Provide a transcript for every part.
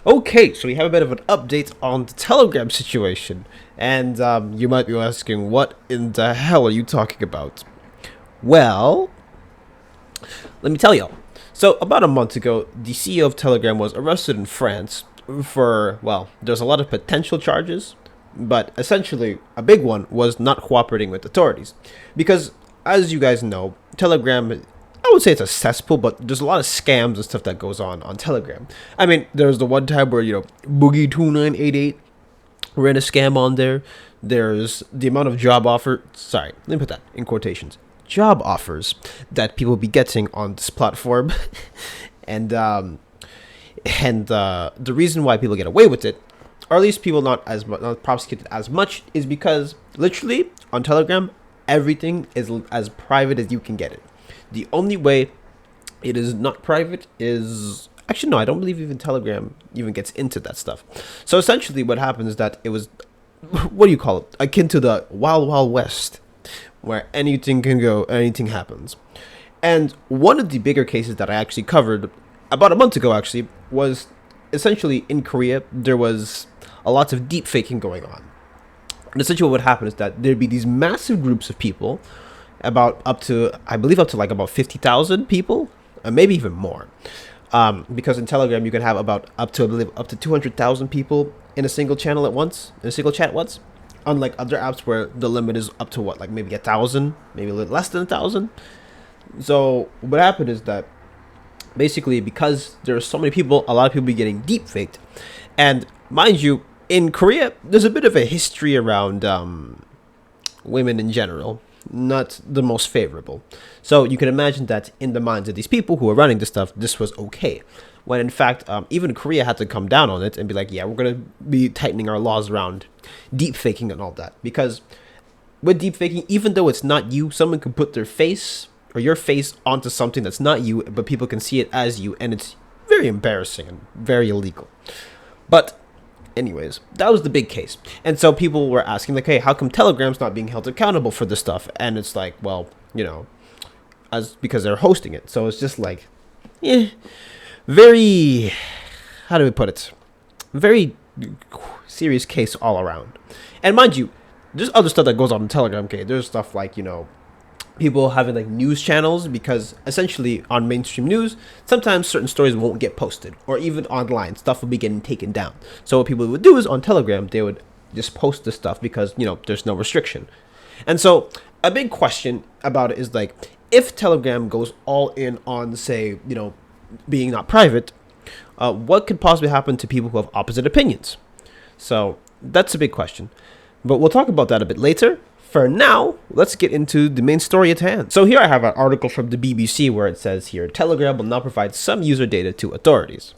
Okay, so we have a bit of an update on the Telegram situation, and you might be asking, what in the hell are you talking about? Well, let me tell you. So, about a month ago, the CEO of Telegram was arrested in France for, well, there's a lot of potential charges, but essentially, a big one was not cooperating with authorities. Because, as you guys know, Telegram, I would say it's a cesspool, but there's a lot of scams and stuff that goes on Telegram. I mean, there's the one time where, Boogie2988 ran a scam on there. There's the amount of let me put that in quotations, job offers that people be getting on this platform. and the reason why people get away with it, or at least people not prosecuted as much, is because literally on Telegram, everything is as private as you can get it. The only way it is not private is, actually, no, I don't believe even Telegram even gets into that stuff. So essentially what happens is that it was, what do you call it, akin to the Wild Wild West, where anything can go, anything happens. And one of the bigger cases that I actually covered about a month ago, actually, was essentially in Korea. There was a lot of deep faking going on. And essentially what would happen is that there'd be these massive groups of people, about up to, I believe, up to like about 50,000 people, maybe even more. Because in Telegram you can have about up to, I believe, up to 200,000 people in a single channel at once, in a single chat at once. Unlike other apps where the limit is up to what, like maybe 1,000, maybe a little less than 1,000. So what happened is that basically, because there are so many people, a lot of people be getting deep faked. And mind you, in Korea, there's a bit of a history around women in general, not the most favorable. So you can imagine that in the minds of these people who are running this stuff, this was okay. When in fact, even Korea had to come down on it and be like, yeah, we're going to be tightening our laws around deep faking and all that. Because with deep faking, even though it's not you, someone can put their face or your face onto something that's not you, but people can see it as you, and it's very embarrassing and very illegal. But anyways, that was the big case. And so people were asking, like, hey, how come Telegram's not being held accountable for this stuff? And it's like, well, as because they're hosting it. So it's just like, very, how do we put it? Very serious case all around. And mind you, there's other stuff that goes on in Telegram, okay? There's stuff like, people having like news channels, because essentially on mainstream news, sometimes certain stories won't get posted, or even online stuff will be getting taken down. So what people would do is on Telegram, they would just post this stuff because, there's no restriction. And so a big question about it is like, if Telegram goes all in on, say, being not private, what could possibly happen to people who have opposite opinions? So that's a big question, but we'll talk about that a bit later. For now, let's get into the main story at hand. So here I have an article from the BBC where it says here, Telegram will now provide some user data to authorities.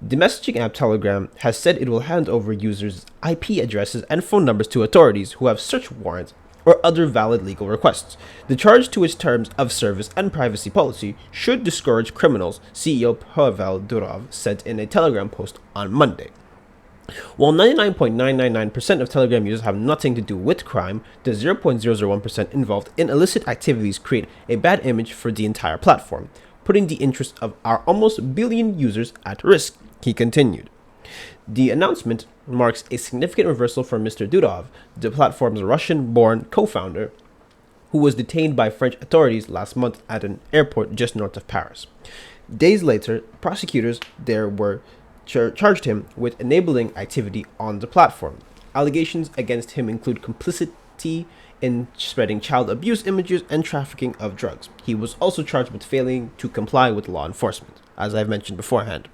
The messaging app Telegram has said it will hand over users' IP addresses and phone numbers to authorities who have search warrants or other valid legal requests. The charge to its terms of service and privacy policy should discourage criminals, CEO Pavel Durov said in a Telegram post on Monday. While 99.999% of Telegram users have nothing to do with crime, the 0.001% involved in illicit activities create a bad image for the entire platform, putting the interests of our almost billion users at risk, he continued. The announcement marks a significant reversal for Mr. Durov, the platform's Russian-born co-founder, who was detained by French authorities last month at an airport just north of Paris. Days later, prosecutors there were charged him with enabling activity on the platform. Allegations against him include complicity in spreading child abuse images and trafficking of drugs. He was also charged with failing to comply with law enforcement, as I've mentioned beforehand.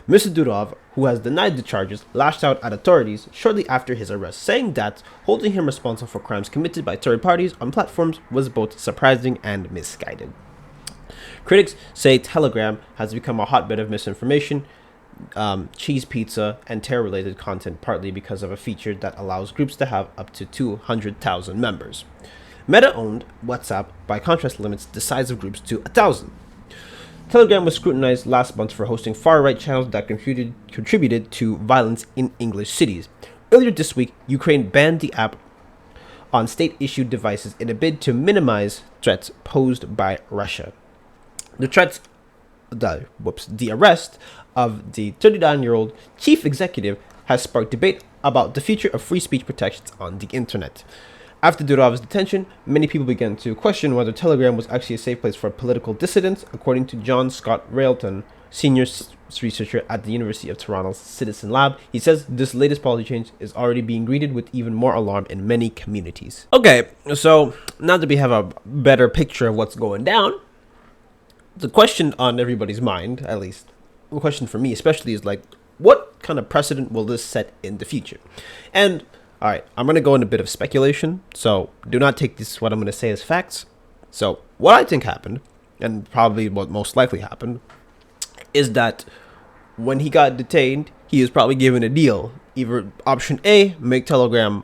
Mr. Durov, who has denied the charges, lashed out at authorities shortly after his arrest, saying that holding him responsible for crimes committed by third parties on platforms was both surprising and misguided. Critics say Telegram has become a hotbed of misinformation, cheese pizza, and terror-related content, partly because of a feature that allows groups to have up to 200,000 members. Meta-owned WhatsApp, by contrast, limits the size of groups to 1,000. Telegram was scrutinized last month for hosting far-right channels that contributed to violence in English cities. Earlier this week, Ukraine banned the app on state-issued devices in a bid to minimize threats posed by Russia. The threats the arrest of the 39-year-old chief executive has sparked debate about the future of free speech protections on the internet. After Durov's detention, many people began to question whether Telegram was actually a safe place for political dissidents, according to John Scott Railton, senior researcher at the University of Toronto's Citizen Lab. He says this latest policy change is already being greeted with even more alarm in many communities. Okay, so now that we have a better picture of what's going down, the question on everybody's mind, at least the question for me especially, is like, what kind of precedent will this set in the future? And all right, I'm going to go into a bit of speculation, so do not take what I'm going to say as facts. So what I think happened, and probably what most likely happened, is that when he got detained, he was probably given a deal. Either option A, make Telegram,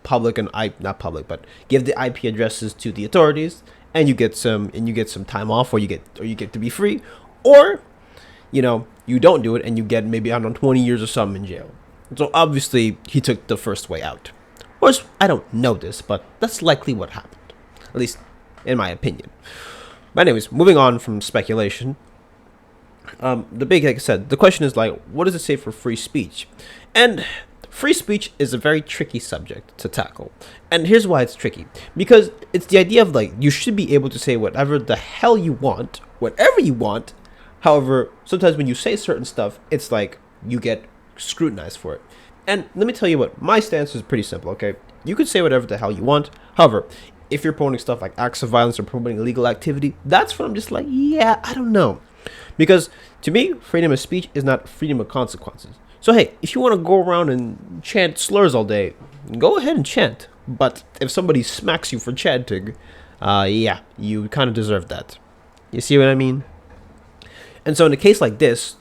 public and not public, but give the IP addresses to the authorities, and you get some time off, or you get to be free, or you don't do it and you get maybe, 20 years or something in jail. So obviously he took the first way out. Of course, I don't know this, but that's likely what happened, at least in my opinion. But anyways, moving on from speculation, like I said, the question is like, what does it say for free speech? And free speech is a very tricky subject to tackle. And here's why it's tricky. Because it's the idea of like, you should be able to say whatever the hell you want, whatever you want. However, sometimes when you say certain stuff, it's like you get scrutinized for it. And let me tell you what, my stance is pretty simple, okay? You can say whatever the hell you want. However, if you're promoting stuff like acts of violence or promoting illegal activity, that's when I'm just like, yeah, I don't know. Because to me, freedom of speech is not freedom of consequences. So hey, if you want to go around and chant slurs all day, go ahead and chant. But if somebody smacks you for chanting, yeah, you kind of deserve that. You see what I mean? And so in a case like this,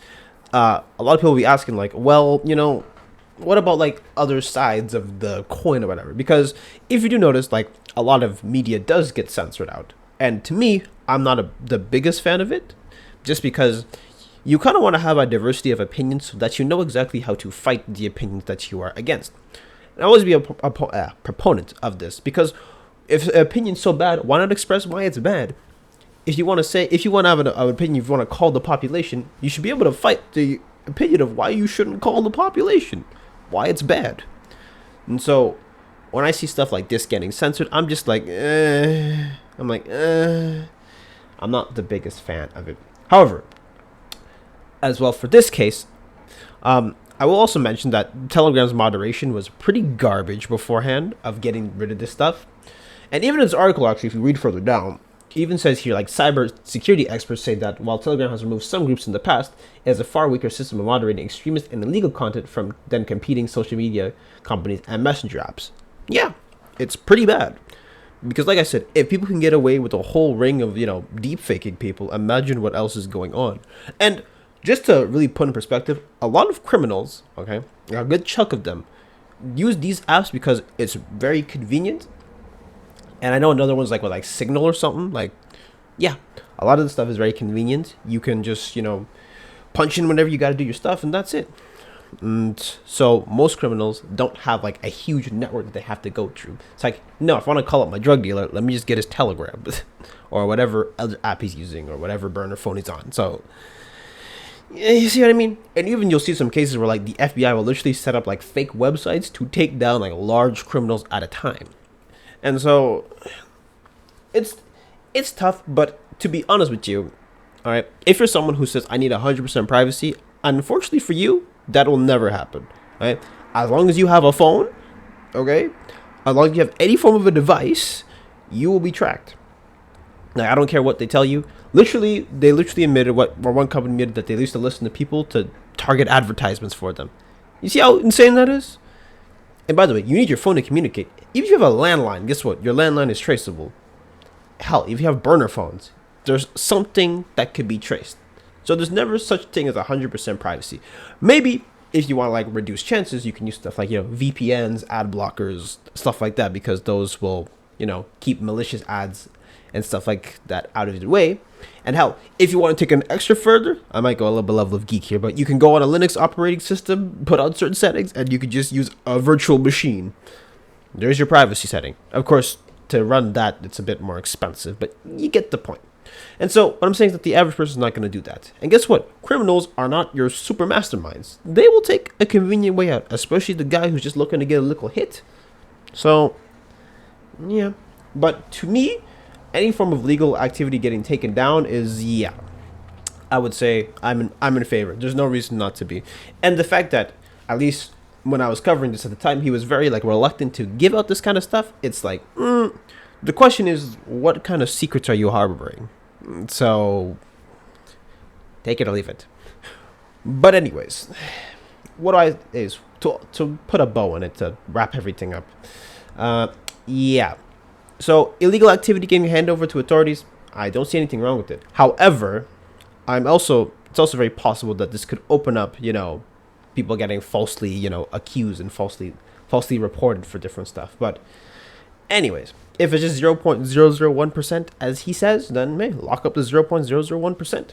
a lot of people will be asking like, well, what about like other sides of the coin or whatever? Because if you do notice, like a lot of media does get censored out. And to me, I'm not the biggest fan of it, just because you kind of want to have a diversity of opinions so that you know exactly how to fight the opinions that you are against. And I always be a proponent of this, because if an opinion's so bad, why not express why it's bad? If you want to have an opinion, if you want to call the population, you should be able to fight the opinion of why you shouldn't call the population, why it's bad. And so when I see stuff like this getting censored, I'm just like, I'm not the biggest fan of it. However, as well for this case, I will also mention that Telegram's moderation was pretty garbage beforehand of getting rid of this stuff. And even in this article, actually, if you read further down, even says here, like, cyber security experts say that while Telegram has removed some groups in the past, it has a far weaker system of moderating extremist and illegal content than competing social media companies and messenger apps. Yeah, it's pretty bad. Because like I said, if people can get away with a whole ring of, deep faking people, imagine what else is going on. And just to really put in perspective, a lot of criminals, okay, a good chunk of them, use these apps because it's very convenient. And I know another one's like Signal or something. Like, yeah, a lot of the stuff is very convenient. You can just, punch in whenever you got to do your stuff, and that's it. And so most criminals don't have like a huge network that they have to go through. It's like, no, if I want to call up my drug dealer, let me just get his Telegram or whatever other app he's using or whatever burner phone he's on. So, yeah, you see what I mean? And even you'll see some cases where like the FBI will literally set up like fake websites to take down like large criminals at a time. And so it's tough, but to be honest with you, all right, if you're someone who says I need 100% privacy, unfortunately for you, that will never happen, right? As long as you have a phone, okay, as long as you have any form of a device, you will be tracked. Now, I don't care what they tell you. They literally admitted one company admitted that they used to listen to people to target advertisements for them. You see how insane that is? And by the way, you need your phone to communicate. Even if you have a landline, guess what? Your landline is traceable. Hell, if you have burner phones, there's something that could be traced. So there's never such thing as 100% privacy. Maybe if you want to like reduce chances, you can use stuff like, VPNs, ad blockers, stuff like that, because those will, keep malicious ads and stuff like that out of the way. And hell, if you want to take an extra further, I might go a little bit level of geek here, but you can go on a Linux operating system, put on certain settings, and you can just use a virtual machine. There's your privacy setting. Of course, to run that, it's a bit more expensive, but you get the point. And so what I'm saying is that the average person is not going to do that. And guess what? Criminals are not your super masterminds. They will take a convenient way out, especially the guy who's just looking to get a little hit. So, yeah. But to me, any form of legal activity getting taken down is, yeah, I would say I'm in favor. There's no reason not to be. And the fact that, at least when I was covering this at the time, he was very like reluctant to give out this kind of stuff. It's like, the question is, what kind of secrets are you harboring? So, take it or leave it. But anyways, what is to put a bow on it to wrap everything up. Yeah. So illegal activity getting handed over to authorities, I don't see anything wrong with it. However, it's also very possible that this could open up, people getting falsely, accused and falsely reported for different stuff. But anyways, if it's just 0.001%, as he says, then lock up the 0.001%.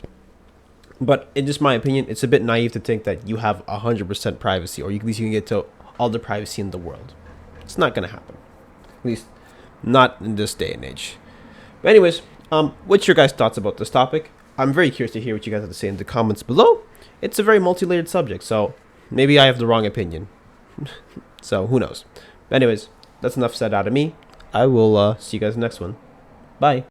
But in just my opinion, it's a bit naive to think that you have 100% privacy, or at least you can get to all the privacy in the world. It's not going to happen. At least not in this day and age. But anyways, what's your guys' thoughts about this topic? I'm very curious to hear what you guys have to say in the comments below. It's a very multi-layered subject, so maybe I have the wrong opinion. So who knows? But anyways, that's enough said out of me. I will see you guys in the next one. Bye.